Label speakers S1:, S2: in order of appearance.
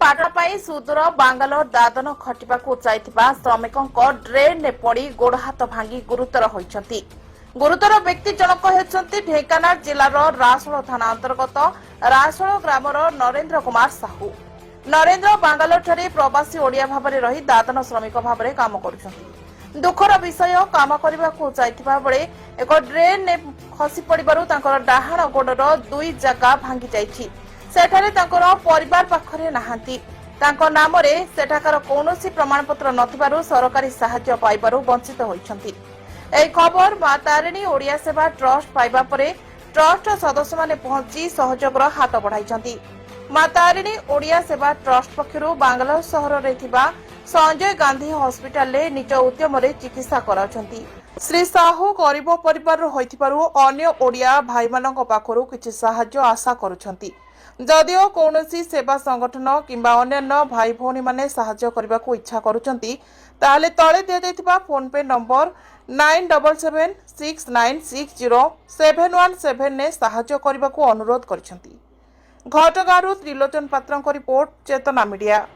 S1: पाठ पाई सुदूर बांगालोर दादन खटिबाकू जाइथिबा श्रमिकଙ୍କ ड्रेन ने पड़ी गोड़ हाथ भांगी गुरुतर होइछंती। गुरुतर व्यक्ति जनक हेउछंती ढेंकानाल जिल्लार रासोल थाना अंतर्गत रासोल ग्रामर नरेंद्र कुमार साहू। नरेंद्र बांगालोर ठारे प्रवासी ओडिया भाबरे रही दादन श्रमिक भाबरे काम करुछंती। दुखर विषय काम करबाकू जाइथिबा बेले एक ड्रेन ने खसी पड़िबारु तांकर डाहाण गोडर दुई जगह भांगी जाइछि। सेठारे तांकर परिवार पाखरे नाहांती। तांको नामरे सेठाकार कौनसी प्रमाणपत्र नथिबारु सरकारी सहायता पाइबारु वंचित होइछंती। एही खबर मा तारिणी ओडिया सेवा ट्रस्ट पाइबा परे ट्रस्ट सदस्य माने पहुंची सहयोगर हाथ बढ़ाइछंती। मा तारिणी ओडिया सेवा ट्रस्ट पक्षरु बांगालोर सहर रे थिबा संजय गांधी हॉस्पिटल ले निज उद्यम रे चिकित्सा कराउछंती। श्री साहू गरीब परिवार होइथिबारु अन्य ओडिया भाई मानक पाखरु किछि सहायता आशा करूछंती। जदिओ कौनसी सेवा संगठन किंबा अन्य भाई भौणी माने सहायता करबाकू इच्छा करूछंती ताले तळे दिया जायथिबा फोन पे नंबर 9776960717 ने सहायता करबाकू अनुरोध करछंती। घटगाँरू त्रिलोचन पात्रଙ୍କ रिपोर्ट चेतना मीडिया।